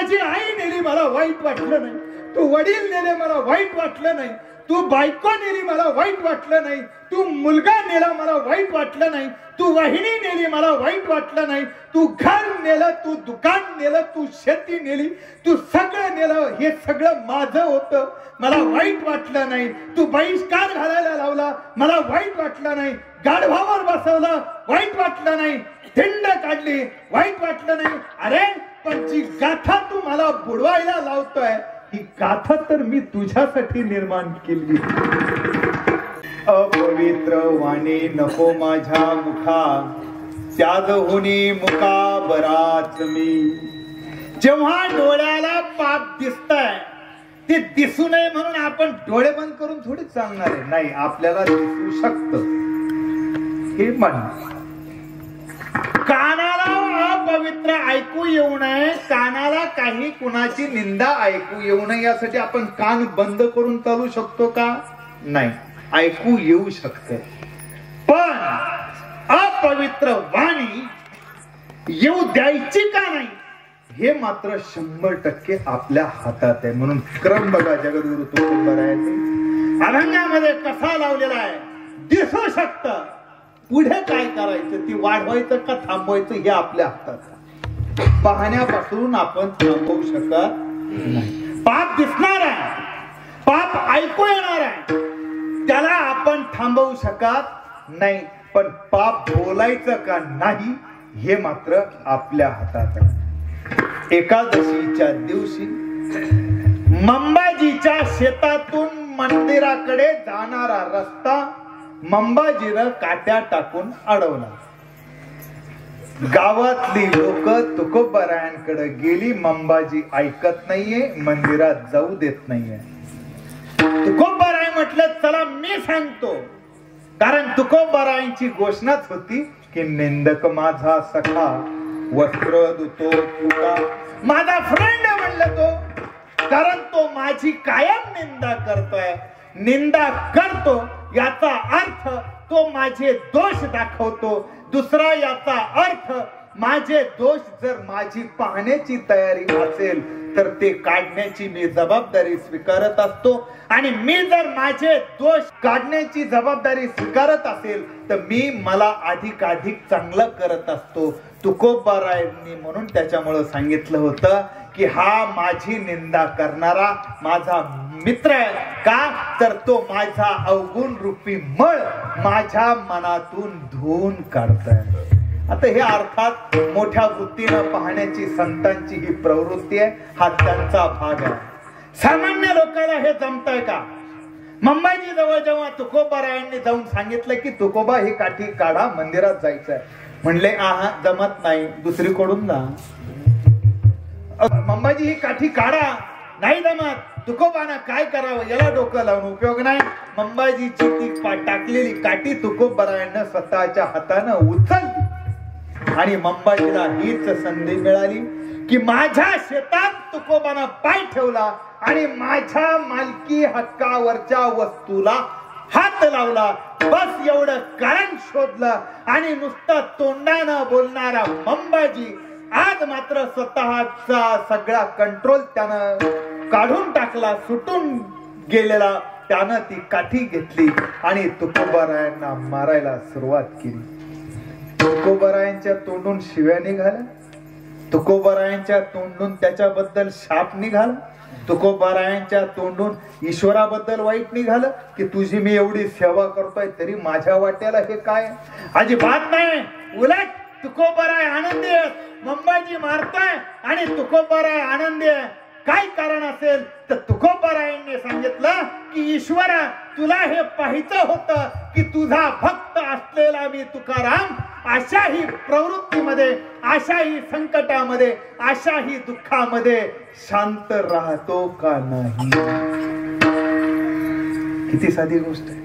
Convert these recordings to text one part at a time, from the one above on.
माझी आई नेली मला वाईट वाटलं नाही, तू वडील नेले मला वाईट वाटलं नाही, तू बायको नेली मला वाईट वाटलं नाही, तू मुलगा नेला मला वाईट वाटलं नाही, तू वाहिनी नेली मला वाईट वाटलं नाही, तू घर नेलं, तू दुकान नेलं, तू शेती नेली, तू सगळं नेलं, हे सगळं माझं होतं, मला वाईट वाटलं नाही. तू बहिष्कार घालायला लावला, मला वाईट वाटलं नाही. गाढवावर बसवलं, वाईट वाटलं नाही. थिंड काढली, वाईट वाटलं नाही. अरे पण जी गाथा तू मला बुडवायला लावतोय, ही गाथा तर मी तुझ्यासाठी निर्माण केली. अपवित्र वाणी नको माझ्या मुखा, त्याग होणी मुका बराच मी. जेव्हा डोळ्याला पाप दिसतंय, ते दिसू नये म्हणून आपण डोळे बंद करून थोडी चालणार आहे. नाही, आपल्याला दिसू शकतं हे म्हण. कानाला अपवित्र ऐकू येऊ नये, कानाला काही कुणाची निंदा ऐकू येऊ नये, यासाठी आपण कान बंद करून चालू शकतो का? नाही, ऐकू येऊ शकते. पण अपवित्र वाणी येऊ द्यायची का नाही, हे मात्र 100% आपल्या हातात आहे. म्हणून क्रम बघा जगद्गुरु तुकोबरायांनी अभंगामध्ये कसा लावलेला आहे. दिसू शकतं, पुढे काय करायचं, ती वाढवायचं का थांबवायचं हे आपल्या हातात आहे. पाहण्यापासून आपण थांबवू शकत नाही. पाप दिसणार आहे, पाप ऐकू येणार आहे, त्याला आपण थांबवू शकत नाही. पण पाप बोलायचं का नाही हे मात्र आपल्या हातात आहे. एकादशीच्या दिवशी मंबाजीच्या शेतातून मंदिराकडे जाणारा रस्ता मंबाजीनं काट्या टाकून अडवला. गावातली लोक तुकोबरायांकडे गेली. मंबाजी ऐकत नाहीये, मंदिरात जाऊ देत नाहीये. तुकोबराय म्हटलं चला मी सांगतो, कारण तुकोबरायांची घोषणाच होती की निंदक माझा सखा, वस्त्र धुतो फुटा, माझा फ्रेंड म्हणलं तो, कारण तो माझी कायम निंदा करतोय. निंदा करतो याचा अर्थ तो माझे दोष दाखवतो. दुसरा याचा अर्थ माझे दोष जर माझी पाहण्याची तयारी असेल तर ते काढण्याची मी जबाबदारी स्वीकारत असतो. आणि मी जर माझे दोष काढण्याची जबाबदारी स्वीकारत असेल तर मी मला अधिकाधिक चांगलं करत असतो. तुकोबारायांनी म्हणून त्याच्यामुळे सांगितलं होतं की हा माझी निंदा करणारा माझा मित्र आहे. का तर तो माझा अवगुण रूपी मळ माझ्या मनातून धुवून काढतोय. आता हे अर्थात मोठ्या वृत्तीनं पाहण्याची संतांची ही प्रवृत्ती आहे, हा त्यांचा भाग आहे. सामान्य लोकांना हे जमतंय का? मंबाजी जवळ जेव्हा तुकोबारायांनी जाऊन सांगितलं की तुकोबा ही काठी काढा, मंदिरात जायचंय, म्हणले आहा जमत नाही, दुसरीकडून जा. मंबाजी ही काठी काढा, नाही जमत, तुकोबाना काय करावं, याला डोकं लावून उपयोग नाही. मंबाजीची ती टाकलेली काठी तुकोबारायांना स्वतःच्या हातानं उचलली आणि मंबाजीला हीच संधी मिळाली की माझ्या शेतात तुकोबानं पाय ठेवला आणि माझ्या मालकी हक्कावरच्या वस्तूला हात लावला. बस एवढं कारण शोधलं आणि नुसतं तोंडानं बोलणारा मंबाजी आज मात्र स्वतःचा सगळा कंट्रोल त्यानं काढून टाकला, सुटून गेलेला. त्यानं ती काठी घेतली आणि तुकोबारायांना मारायला सुरुवात केली. तुकोबारायांच्या तोंडून शिव्या निघाल्या, तुकोबारायांच्या तोंडून त्याच्याबद्दल शाप निघाला, तुकोबारायांच्या तोंडून ईश्वराबद्दल वाईट निघालं की तुझी मी एवढी सेवा करतोय तरी माझ्या वाट्याला हे काय. अजिबात नाही, उलट तुकोबाराय आनंदी आहे. मंबाजी मारताय आणि तुकोबाराय आनंदी आहे. काय कारण असेल तर तुकोबारायांनी सांगितलं की ईश्वरा तुला हे पाहायचं होतं की तुझा भक्त असलेला मी तुकाराम अशाही प्रवृत्तीमध्ये, अशाही संकटामध्ये, अशाही दुःखामध्ये शांत राहतो का नाही. किती साधी गोष्ट आहे.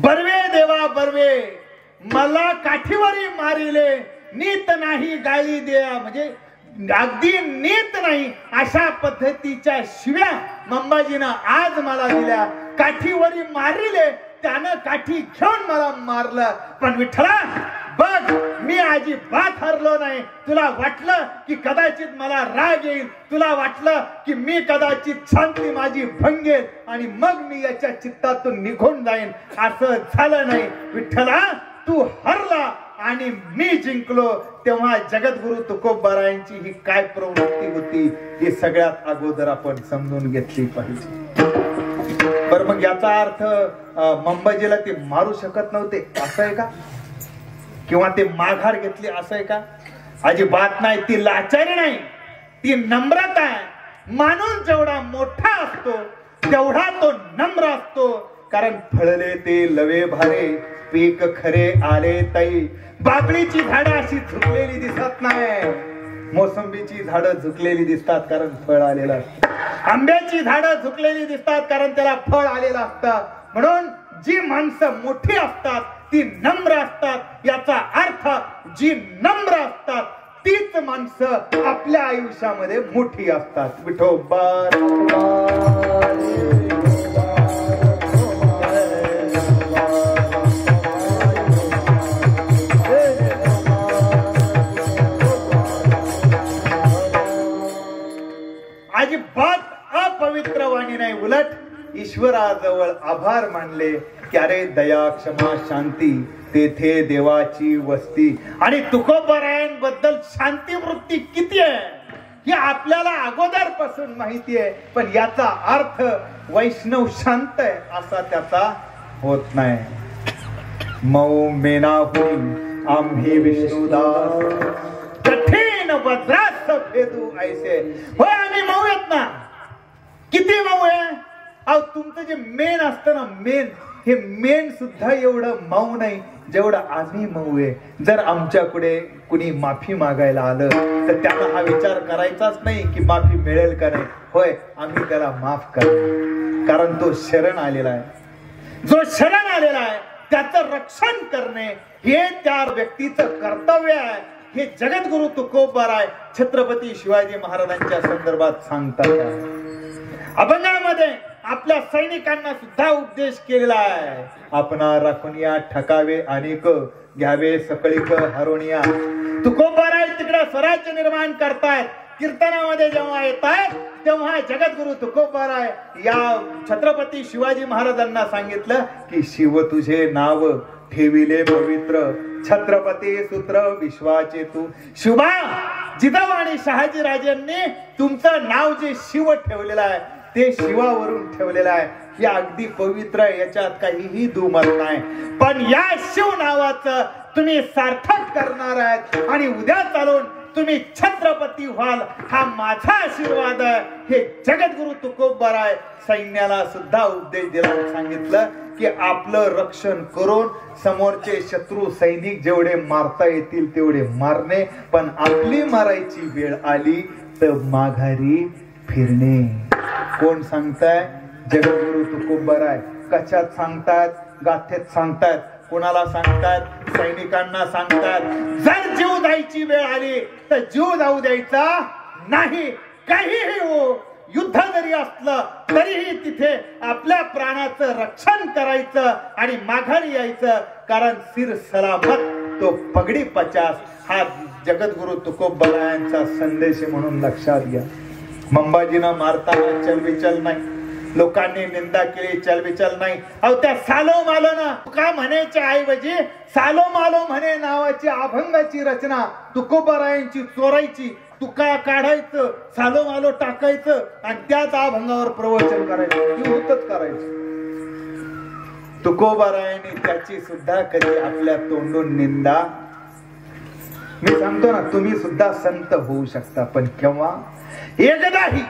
बर्वे देवा बर्वे मला काठीवरी मारिले, नीत नाही गाळी द्या, म्हणजे अगदी नीत नाही अशा पद्धतीच्या शिव्या मंबाजीनं आज मला दिल्या. काठीवरी मारिले, त्यानं काठी घेऊन मला मारलं. पण विठ्ठला बघ मी अजिबात हरलो नाही. तुला वाटलं की कदाचित मला राग येईल, तुला वाटलं की मी कदाचित शांती माझी भंगेल आणि मग मी याच्या चित्तातून निघून जाईन. असं झालं नाही विठ्ठला. तू हरला आणि मी जिंकलो. तेव्हा जगद्गुरु तुकोबारायांची ही काय प्रवृत्ती होती ही सगळ्यात अगोदर आपण समजून घेतली पाहिजे. बरं मग याचा अर्थ मंबाजीला ते मारू शकत नव्हते असं आहे का, किंवा ते माघार घेतली असं आहे का? अजिबात नाही. ती लाचारी नाही, ती नम्रता आहे. माणूस जेवढा मोठा असतो तेवढा तो नम्र असतो. कारण फळले ते लवे भारे पीक खरे आले ताई. बाबळीची झाडं अशी झुकलेली दिसत नाही, मोसंबीची झाडं झुकलेली दिसतात कारण फळ आलेलं असतं. आंब्याची झाडं झुकलेली दिसतात कारण त्याला फळ आलेलं असतं. म्हणून जी माणसं मोठी असतात ती नम्र असतात. याचा अर्थ जी नम्र असतात तीच माणसं आपल्या आयुष्यामध्ये मोठी असतात. विठोबा अजिबात अपवित्र वाणी नाही. उलट ईश्वराजवळ आभार मानले की अरे दया क्षमा शांती तेथे देवाची वस्ती. आणि तुकोबारायांबद्दल शांती वृत्ती किती आहे हे आपल्याला अगोदर पासून माहिती आहे. पण याचा अर्थ वैष्णव शांत आहे असा त्याचा होत नाही. मऊ मेनाहून आम्ही विष्णुदास कठीण वज्रास भेदू ऐसे. होय आम्ही मऊ आहेत ना. किती मऊ आहे. अहो तुमचं जे मेन असतं ना मेन, हे मेन सुद्धा एवढं मऊ नाही जेवढं आम्ही मऊ आहे. जर आमच्याकडे कुणी माफी मागायला आलं तर त्याला हा विचार करायचाच नाही की माफी मिळेल का नाही. होय आम्ही त्याला माफ करतो, कारण तो शरण आलेला आहे. जो शरण आलेला आहे त्याचं रक्षण करणे हे त्या व्यक्तीचं कर्तव्य आहे. हे जगद्गुरु तुकोबाराय छत्रपती शिवाजी महाराजांच्या संदर्भात सांगतात. अभंगामध्ये आपल्या सैनिकांना सुद्धा उपदेश केलेला आहे. आपणा राखून या ठकावे अनेक घ्यावे सकळीक हरोनिया. तुकोबाराय तिकडे स्वराज्य निर्माण करतायत. कीर्तनामध्ये जेव्हा येतात तेव्हा जगद्गुरु तुकोबाराय या छत्रपती शिवाजी महाराजांना सांगितलं की शिव तुझे नाव ठेविले पवित्र छत्रपती सूत्र विश्वाचे तू. शिवा जिजाऊ आणि शहाजी राजांनी तुमचं नाव जे शिव ठेवलेलं आहे ते शिवावरून ठेवलेलं आहे. हे अगदी पवित्र आहे, याच्यात काहीही दुमत नाही. पण या शिव नावाचं तुम्ही सार्थक करणार आहात आणि उद्या चालून तुम्ही छत्रपती व्हाल हा माझा आशीर्वाद आहे. हे जगद्गुरु तुकोबाराय सैन्याला सुद्धा उपदेश दिला. सांगितलं की आपलं रक्षण करून समोरचे शत्रू सैनिक जेवढे मारता येतील तेवढे मारणे, पण आपली मारायची वेळ आली तर माघारी फिरणे. कोण सांगताय? जगद्गुरु तुकोबाराय. कशात सांगतात? गाथेत सांगतात. कोणाला सांगतात? सैनिकांना सांगतात. जर जीव द्यायची वेळ आली तर जीव जाऊ द्यायचा नाही. काहीही हो, युद्ध जरी असलं तरीही तिथे आपल्या प्राणाचं रक्षण करायचं आणि माघारी यायचं. कारण सिर सलामत तो पगडी 50 हा जगद्गुरु तुकोबारायांचा संदेश म्हणून लक्षात घ्या. मंबाजीनं मारताना चलबिचल नाही, लोकांनी निंदा केली चलबिचल नाही. अहो त्या सालो मालो ना तुका म्हणायच्या ऐवजी सालो मालो म्हणे नावाची अभंगाची रचना तुकोबारायांची चोरायची. तुका काढायचं, सालो मालो टाकायचं आणि त्याच अभंगावर प्रवचन करायचं. होतच करायचं. तुकोबारायांनी त्याची सुद्धा कधी आपल्या तोंडून निंदा. मी सांगतो ना तुम्ही सुद्धा संत होऊ शकता, पण केव्हा? एकदाही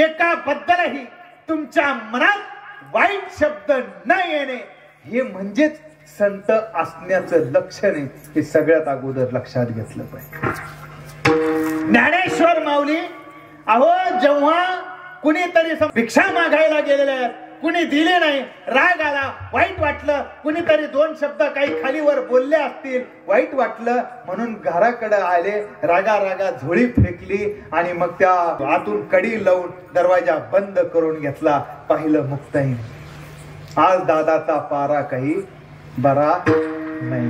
एका बद्दलही तुमच्या मनात वाईट शब्द न येणे हे म्हणजेच संत असण्याचं लक्षण आहे. हे सगळ्यात अगोदर लक्षात घेतलं पाहिजे. ज्ञानेश्वर माऊली अहो जेव्हा कुणीतरी भिक्षा मागायला गेलेले आहेत, कुणी दिले नाही, राग आला, वाईट वाटलं, कुणीतरी 2 शब्द काही खालीवर बोलले असतील, वाईट वाटलं म्हणून घराकडे आले, रागा रागा झोळी फेकली आणि मग त्या आतून कडी लावून दरवाजा बंद करून घेतला. पाहिलं मुक्ताईन आज दादाचा पारा काही बरा नाही.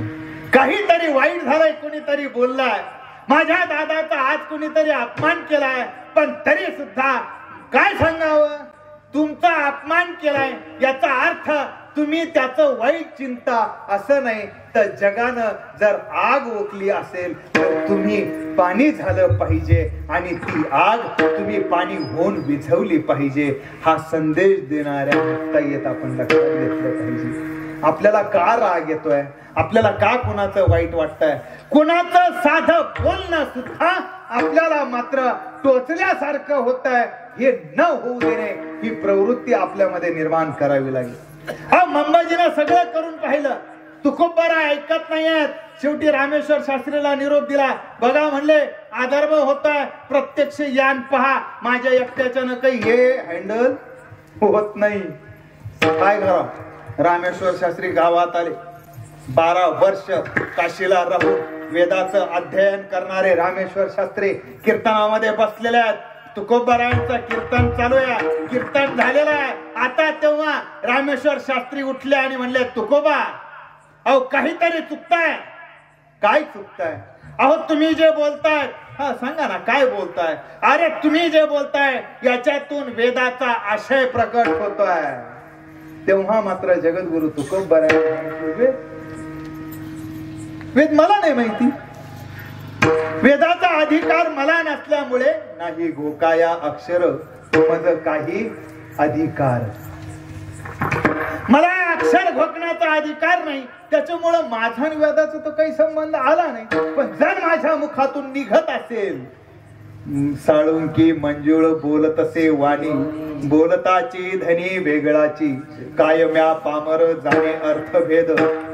काहीतरी वाईट झालंय, कोणीतरी बोललाय, माझ्या दादाचा आज कोणीतरी अपमान केलाय, पण तरी सुद्धा काय सांगावं, तुमचा अपमान केलाय याचा अर्थ तुम्ही त्याचं वाईट चिंता असं नाही, तर जगानं जर आग ओकली असेल तर तुम्ही पाणी झालं पाहिजे आणि ती आग तुम्ही पाणी होऊन विझवली पाहिजे. हा संदेश देणाऱ्या मुक्ताईत आपण लक्षात घेतलं पाहिजे. आपल्याला का राग येतोय, आपल्याला का कुणाचं वाईट वाटतंय, कुणाचं साधं बोलणं सुद्धा आपल्याला मात्र टोचल्यासारखं होत आहे, हे न होऊ देणे ही प्रवृत्ती आपल्यामध्ये निर्माण करावी लागेल. हा मंबाजीनं सगळं करून पाहिलं, तुकोबाराय ऐकत नाहीयेत. शेवटी रामेश्वर शास्त्रीला निरोप दिला. बघा म्हणले आदर्भ होतोय, प्रत्यक्ष यान पहा, माझ्या एकट्याच्यानं काही हे हँडल होत नाही. काय करा, रामेश्वर शास्त्री गावात आले. 12 वर्ष काशीला राहून वेदाचं अध्ययन करणारे रामेश्वर शास्त्री कीर्तनामध्ये बसलेले आहेत. तुकोबारायांचं कीर्तन चालू आहे, कीर्तन झालेलं आहे. आता तेव्हा रामेश्वर शास्त्री उठले आणि म्हणले, तुकोबा अहो काहीतरी चुकताय. काय चुकताय? अहो तुम्ही जे बोलताय, हा सांगा ना काय बोलताय. अरे तुम्ही जे बोलताय याच्यातून वेदाचा आशय प्रकट होतोय. तेव्हा मात्र जगद्गुरु तुकोबाराय, वेद मला नाही माहिती, वेदाचा अधिकार मला नसल्यामुळे नाही गोकाया अक्षर मज काही अधिकार, मला अक्षर घोकण्याचा अधिकार नाही, त्याच्यामुळं माझा आणि वेदाचा तो काही संबंध आला नाही. पण जर माझ्या मुखातून निघत असेल, साळुंकी मंजुळ बोलतसे वाणी, बोलताची धनी वेगळाची, कायम्या पामर जाणे अर्थभेद,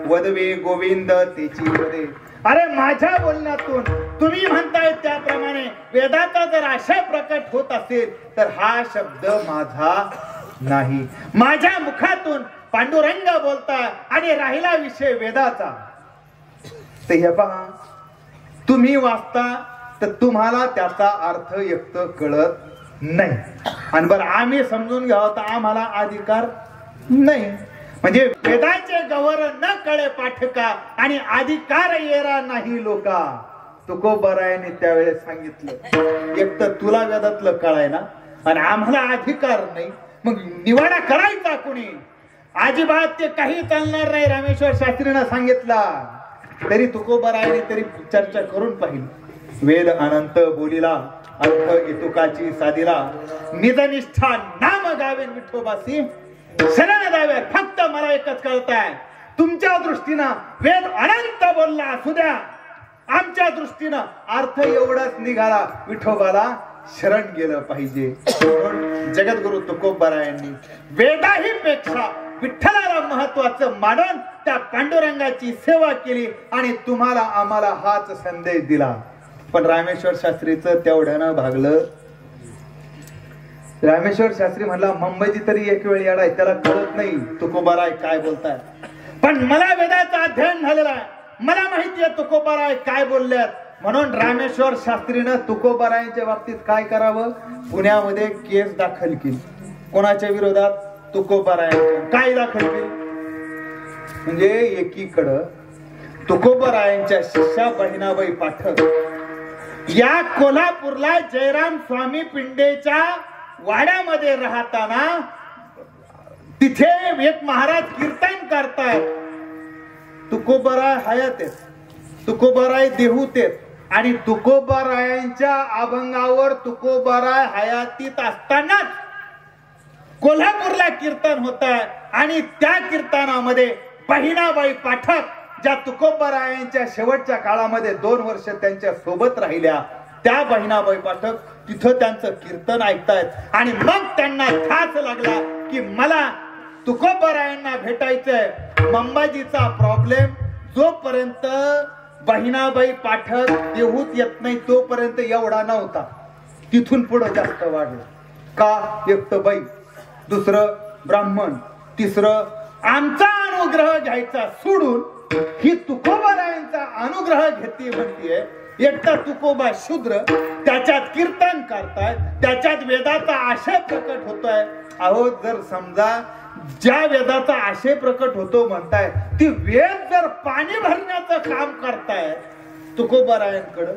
वदवे गोविंद तेची वदे. अरे माझ्या बोलण्यातून तुम्ही म्हणताय त्याप्रमाणे वेदाचा जर आशय प्रकट होत असेल तर हा शब्द माझा नाही. माझ्या मुखातून पांडुरंग बोलताय आणि राहिला विषय वेदाचा. तर हे पहा, तुम्ही वाचता तर तुम्हाला त्याचा अर्थ एक कळत नाही, आणि बरं आम्ही समजून घ्यावं तर आम्हाला अधिकार नाही. म्हणजे वेदाचे गवर न कळे पाठका आणि अधिकार येरा नाही लोका. तुकोबारायांनी त्यावेळेस सांगितलं, एक तर तुला वेदातलं कळाय ना आणि आम्हाला अधिकार नाही, मग निवाडा करायचा कुणी? अजिबात ते काही चालणार नाही. रामेश्वर शास्त्रीनं सांगितला तरी तुकोबारायांनी तरी चर्चा करून पाहिली. वेद अनंत बोलिला, अर्थ इतुकाची साधिला, निजनिष्ठा नाम गावेन विठोबासी, शरण द्यावे फक्त मला एकच कळताय, तुमच्या दृष्टीनं वेद अनंत बोलला असू द्या, आमच्या दृष्टीनं अर्थ एवढाच निघाला, विठोबाला शरण गेलं पाहिजे. जगद्गुरु तुकोबारायांनी वेदाही पेक्षा विठ्ठलाला महत्वाचं मानून त्या पांडुरंगाची सेवा केली आणि तुम्हाला आम्हाला हाच संदेश दिला. पण रामेश्वर शास्त्रीचं तेवढ्यानं भागलं. रामेश्वर शास्त्री म्हणला, मुंबईची तरी एक वेळ येडाय, त्याला कळत नाही तुकोबाराय काय बोलताय, पण मला वेदाचं अध्ययन झालेलं आहे, मला माहिती आहे तुकोबाराय काय बोलल्यात. म्हणून रामेश्वर शास्त्रीनं तुकोबारायांच्या बाबतीत काय करावं, पुण्यामध्ये केस दाखल केली. कोणाच्या विरोधात? तुकोबारायांच्या. काय दाखल केली म्हणजे एकीकडं तुकोबारायांच्या शिष्या बहिणाबाई पाठक या कोल्हापूरला जयराम स्वामी पिंडेच्या वाड्यामध्ये राहताना तिथे एक महाराज कीर्तन करतायत. तुकोबाराय हयात आहेत, तुकोबाराय देहूत आहेत, आणि तुकोबारायांच्या अभंगावर तुकोबाराय हयातीत असतानाच कोल्हापूरला कीर्तन होत आहे. आणि त्या कीर्तनामध्ये बहिणाबाई पाठक ज्या तुकोबारायांच्या शेवटच्या काळामध्ये 2 वर्ष त्यांच्या सोबत राहिल्या, त्या बहिणाबाई पाठक तिथं त्यांचं कीर्तन ऐकतायत. आणि मग त्यांना ध्यास लागला की मला तुकोबारायांना भेटायचंय. मंबाजीचा प्रॉब्लेम जोपर्यंत बहिणाबाई पाठक देहूत येत नाही तोपर्यंत एवढा नव्हता, तिथून पुढे जास्त वाढलं. का? एक तर बाई, दुसरं ब्राह्मण, तिसरं आमचा अनुग्रह घ्यायचा सोडून ही तुकोबारायांचा अनुग्रह घेते म्हणतीये. एक तर तुकोबा शूद्र, त्याच्यात कीर्तन करताय, त्याच्यात वेदाचा आशय प्रकट होतोय. अहो जर समजा ज्या वेदाचा आशय प्रकट होतो म्हणताय, ती वेद जर पाणी भरण्याचं काम करताय तुकोबारायांकडं,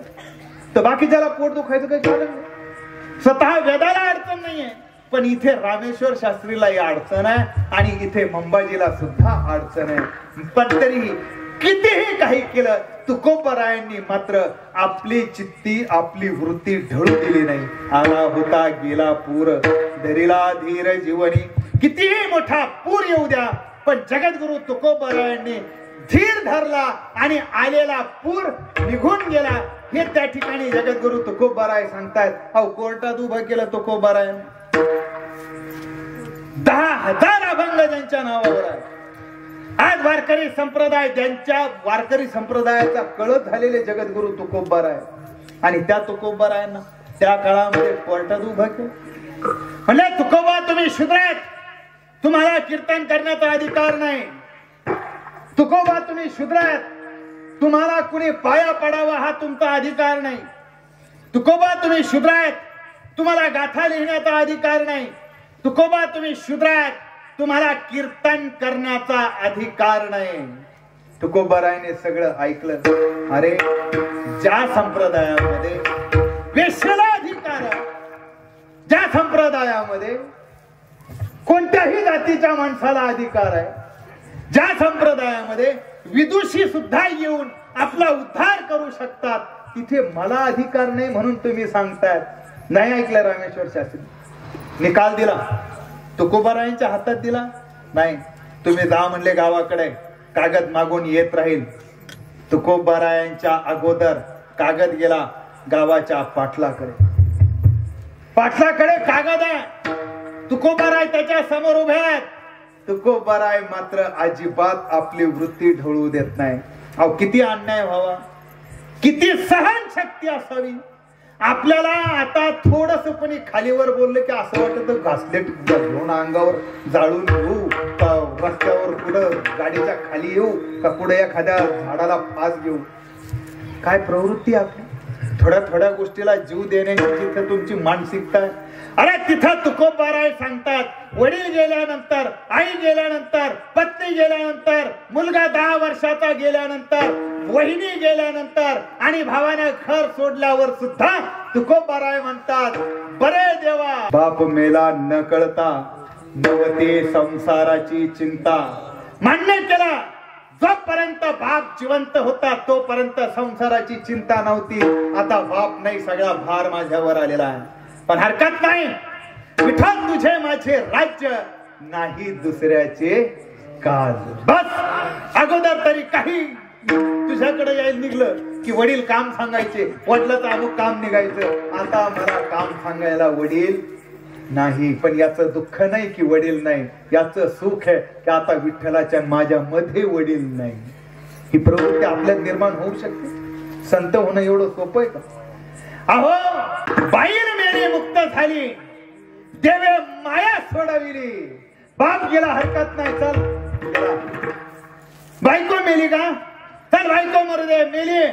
तर बाकीच्याला पोट दुखायचं काही कारण नाही. स्वतः वेदाला अडचण नाहीये, पण इथे रामेश्वर शास्त्रीलाही अडचण आहे आणि इथे मंबाजीला सुद्धा अडचण आहे. पण तरीही कितीही काही केलं, तुकोबारायांनी मात्र आपली चित्ती, आपली वृत्ती ढळू दिली नाही. आला होता गेला पूर, धरिला धीर जीवनी. कितीही मोठा पूर येऊ द्या, पण जगद्गुरु तुकोबारायांनी धीर धरला आणि आलेला पूर निघून गेला. हे त्या ठिकाणी जगद्गुरु तुकोबाराय सांगतायत. अहो, कोर्टात उभं केलं तुकोबाराय. 10,000 अभंग ज्यांच्या नावावर आहे. आज वारकरी संप्रदाय, ज्यांच्या वारकरी संप्रदायाचा कळत झालेले जगद्गुरु तुकोबाराय, आणि त्या तुकोबारायांना त्या काळामध्ये कोर्टात उभं केलं. म्हणजे तुकोबा, तुम्ही शूद्र आहेत, तुम्हाला कीर्तन करण्याचा अधिकार नाही. तुकोबा, तुम्ही शूद्र आहेत, तुम्हाला कुणी पाया पडावा हा तुमचा अधिकार नाही. तुकोबा, तुम्ही शूद्र आहेत, तुम्हाला गाथा लिहिण्याचा अधिकार नाही. तुकोबा, तुम्ही शूद्र आहेत, तुम्हाला कीर्तन करण्याचा अधिकार नाही. तुकोबारायने सगळं ऐकलं. अरे, ज्या संप्रदायामध्ये वेश्येला अधिकार आहे, ज्या संप्रदायामध्ये कोणत्याही जातीच्या माणसाला अधिकार आहे, ज्या संप्रदायामध्ये विदुषी सुद्धा येऊन आपला उद्धार करू शकतात, तिथे मला अधिकार नाही म्हणून तुम्ही सांगतायत. नाही ऐकलं रामेश्वर शास्त्री. निकाल दिला, तुकोबारायांच्या हातात दिला. नाही, तुम्ही जा म्हणले गावाकडे, कागद मागून येत राहील. तुकोबारायांच्या अगोदर कागद गेला गावाच्या पाटलाकडे. पाटलाकडे कागद आहे, तुकोबाराय त्याच्या समोर उभे आहेत. तुकोबाराय मात्र अजिबात आपली वृत्ती ढळू देत नाही. अहो, किती अन्याय व्हावा, किती सहन शक्ती असावी. आपल्याला आता थोडस कोणी खालीवर बोललं की असं वाटतं घासलेट घेऊन अंगावर जाळून येऊ का, रस्त्यावर कुठं गाडीच्या खाली येऊ का, पुढे एखाद्या झाडाला फास घेऊ. काय प्रवृत्ती आपली. थोड्या थोड्या गोष्टीला जीव देण्याची जिथं तुमची मानसिकता आहे. अरे, तिथं तुकोबाराय सांगतात, वडील गेल्यानंतर, आई गेल्यानंतर, पत्नी गेल्यानंतर, मुलगा 10 वर्षाचा गेल्यानंतर, वहिनी गेल्यानंतर आणि भावाने घर सोडल्यावर सुद्धा तुकोबाराय म्हणतात, बरे देवा, बाप मेला न कळता नवते संसाराची चिंता. मान्य केला, जोपर्यंत बाप जिवंत होता तोपर्यंत संसाराची चिंता नव्हती. आता बाप नाही, सगळा भार माझ्यावर आलेला आहे. पण हरकत नाही, विठ्ठल तुझे माझे राज्य, नाही दुसऱ्याचे काज. बस, अगोदर तरी काही तुझ्याकडे यायला निघलं की वडील काम सांगायचे, वडिलाचं अमुक काम निघायचं. आता मला काम सांगायला वडील नाही. पण याचं दुःख नाही की वडील नाही, याचं सुख आहे की आता विठ्ठलाच्या माझ्या मध्ये वडील नाही. ही प्रवृत्ती आपल्यात निर्माण होऊ शकते. संत होणं एवढं सोपं आहे का? अहो, बाईल मेली मुक्त झाली, देवे माया सोडविली. बाप गेला हरकत नाही, चल. बायको मेली का, चल बायको मरू दे, मेली.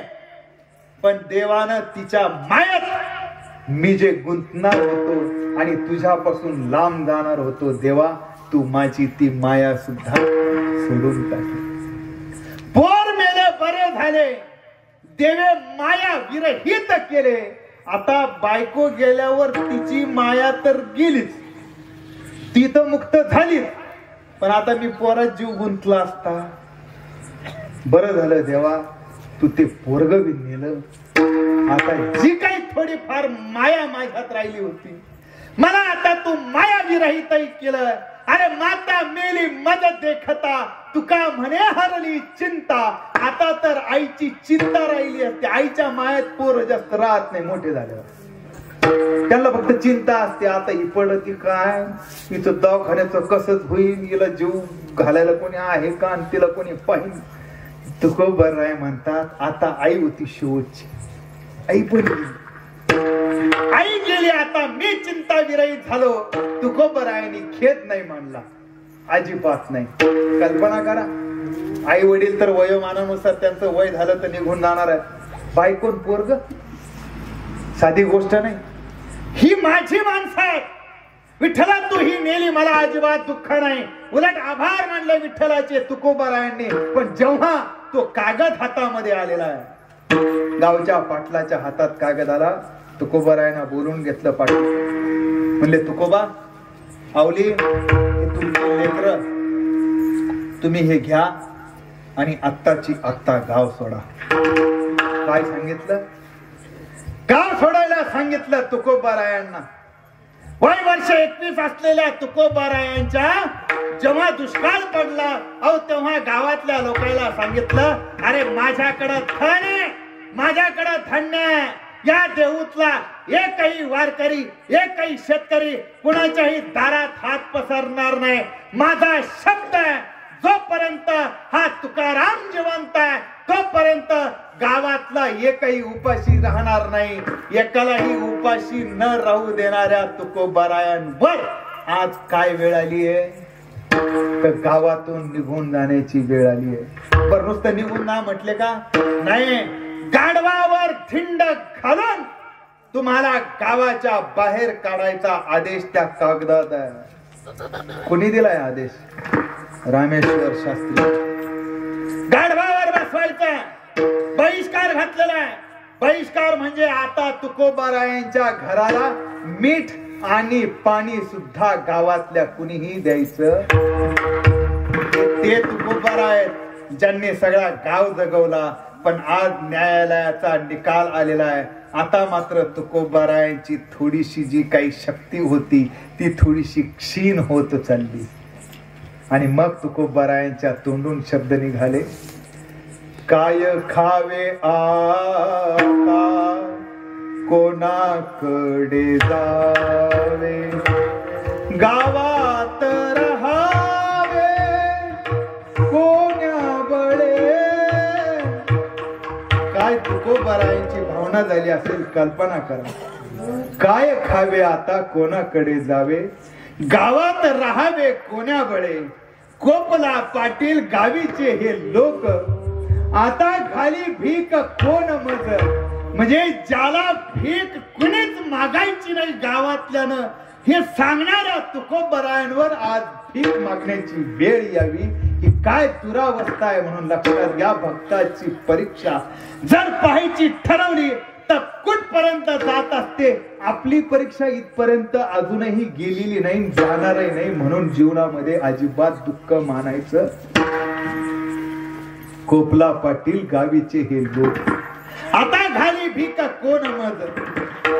पण देवानं तिच्या मायात मी जे गुंतणार होतो आणि तुझ्यापासून लांब जाणार होतो, देवा तू माझी ती माया सुद्धा सोडून टाकली. पोर मेले, बरे झाले, देवे माया विरहित केले. आता बायको गेल्यावर तिची माया तर गेलीच, ती तर मुक्त झालीच. पण आता मी पोरात जीव गुंतला असता. बरं झालं देवा, तू ते पोरग बी नेलं. आता जी काही थोडीफार माया माझ्यात राहिली होती, मला आता तू माया विरहित केलं. अरे, माता मेली मद देखता, तुका म्हणे हरली चिंता. आता तर आईची चिंता राहिली असते. आईच्या मायात पोरं जास्त राहत नाही मोठे झाल्यावर, त्यांना फक्त चिंता असते. आता ही पडती काय, हिचं दवाखान्याचं कसंच होईल, हिला जीव घालायला कोणी आहे का, आणि तिला कोणी पाहिजे. तुकोबाराय म्हणतात, आता आई होती शेवटची, आई पण आई गेली, आता मी चिंता विरहित झालो. तुकोबारायांनी खेद नाही मानला, अजिबात नाही. कल्पना करा, आई वडील तर वयोमानानुसार त्यांचं वय झालं तर निघून जाणार आहे. बायकोन पोरग साधी गोष्ट नाही. ही माझी माणसं आहेत, विठ्ठला तू ही नेली, मला अजिबात दुःख नाही, उलट आभार मानले विठ्ठलाचे तुकोबारायांनी. पण जेव्हा तो कागद हातामध्ये आलेला आहे, गावच्या पाटलाच्या हातात कागद आला, तुकोबारायांना बोलून घेतलं. पाटील म्हणले, तुकोबा, आवली, हे तुमचे लेकर, तुम्ही हे घ्या आणि आत्ताची आत्ता गाव सोडा. काय सांगितलं? गाव सोडायला सांगितलं तुकोबारायांना. वय वर्ष 21 असलेल्या तुकोबारायांच्या जेव्हा दुष्काळ पडला, तेव्हा गावातल्या लोकांना सांगितलं, अरे माझ्याकडं धन आहे, माझ्याकडं धान्य आहे. या देऊतला एकही वारकरी, एकही शेतकरी कुणाच्याही दारात हात पसरणार नाही. माझा शब्द आहे, जोपर्यंत हा तुकाराम जिवंत आहे तोपर्यंत गावातला एकही उपाशी राहणार नाही. एकालाही उपाशी न राहू देणाऱ्या तुकोबारायांवर आज काय वेळ आली आहे? तर गावातून निघून जाण्याची वेळ आली आहे. पण नुसतं निघून ना म्हटले का? नाही, गाढवावर थिंड घालून तुम्हाला गावाच्या बाहेर काढायचा आदेश त्या कागदात आहे. कोणी दिलाय आदेश? रामेश्वर शास्त्री. गाढवावर बसवायचा बहिष्कार घातलेला आहे. बहिष्कार म्हणजे आता तुकोबारायांच्या घराला मीठ आणि पाणी सुद्धा गावातल्या कुणीही द्यायचं. ते तुकोबारा आहेत ज्यांनी सगळा गाव जगवला. पण आज न्यायालयाचा निकाल आलेला आहे. आता मात्र तुकोबारायांची थोडीशी जी काही शक्ती होती ती थोडीशी क्षीण होत चालली. आणि मग तुकोबारायांच्या तोंडून शब्द निघाले, काय खावे आता, कोणाकडे जावे, गावात रहावे कोण्या बळे. काय तुकोबारायांची भावना झाली असेल कल्पना करा. काय खावे आता, कोणाकडे जावे, गावात राहावे कोण्या बळे. कोपला पाटील गावीचे हे लोक, आता खाली भीक कोण मज. म्हणजे ज्याला भीक कुणीच मागायची नाही गावातल्यानं, हे सांगणाऱ्या तुकोबारायांवर आज भीक मागण्याची वेळ यावी ही काय दुरावस्था आहे. म्हणून लक्षात घ्या, भक्ताची परीक्षा जर पाहायची ठरवली तर कुठपर्यंत जात असते. आपली परीक्षा इथपर्यंत अजूनही गेलेली नाही, जाणारही नाही. म्हणून जीवनामध्ये अजिबात दुःख मानायचं. कोपला पाटील गावीचे हे लोक, आता घाली भीक कोण मज.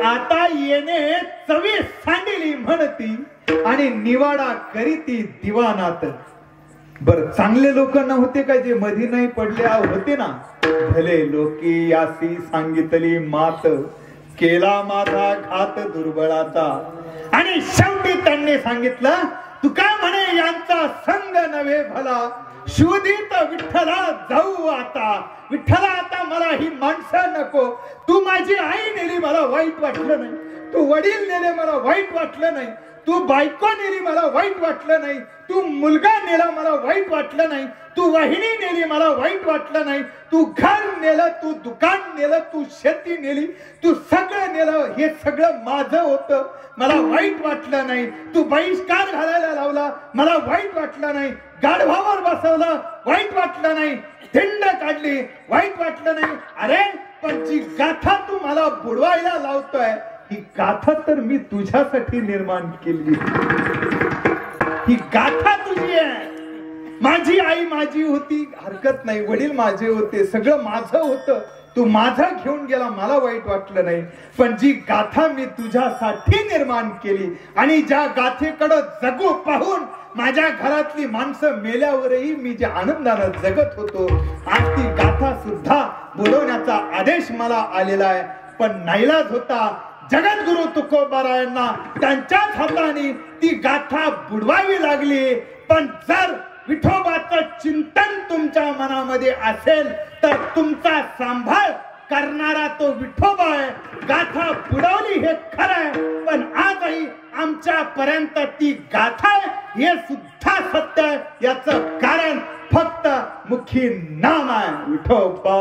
आता येणे चवी सांडिली म्हणती आणि निवाडा करीती दिवानात. बर, चांगले लोक नव्हते का जे मधी नाही पडले? होते ना. भले लोकी यासी सांगितली मात, केला माझा घात दुर्बळाचा. आणि शेवटी त्यांनी सांगितलं, तुका म्हणे यांचा संग नव्हे भला, शोधित विठ्ठला जाऊ आता. विठ्ठला, आता मला ही माणसं नको. तू माझी आई नेली मला वाईट वाटलं नाही, तू वडील नेले मला वाईट वाटलं नाही, तू बायको नेली मला वाईट वाटलं नाही, तू मुलगा नेला मला वाईट वाटलं नाही, तू वाहिनी नेली मला वाईट वाटलं नाही, तू घर नेलं, तू दुकान नेलं, तू शेती नेली, तू सगळं नेलं, हे सगळं माझं होतं, मला वाईट वाटलं नाही. तू बहिष्कार घालायला लावला, मला वाईट वाटलं नाही. गाढवावर बसवलं, वाईट वाटलं नाही. थिंड काढली, वाईट वाटलं नाही. अरे पण जी गाथा तू मला बुडवायला लावतोय, ही गाथा तर मी तुझ्यासाठी निर्माण केली. ही गाथा तुझी आहे. माझी आई माझी होती, हरकत नाही. वडील माझे होते, सगळं माझं होतं. तू माझा घेऊन गेला, मला वाईट वाटलं नाही. पण जी गाथा मी तुझ्यासाठी निर्माण केली आणि ज्या गाथेकडे जगू पाहून माझ्या घरातली माणसं मेल्यावरही मी जे आनंदानं जगत होतो, आज ती गाथा सुद्धा बुडवण्याचा आदेश मला आलेला आहे. पण नाईलाज होता जगद्गुरु तुकोबारायांना, त्यांच्याच हाताने ती गाथा बुडवावी लागली. पण जर विठोबाचं चिंतन तुमच्या मनामध्ये असेल तर तुमचा सांभाळ करणारा तो विठोबा आहे. गाथा बुडवली हे खरं आहे, पण आजही आमच्या पर्यंत ती गाथा आहे हे सुद्धा सत्य आहे. याचं कारण फक्त मुखी नाम आहे विठोबा.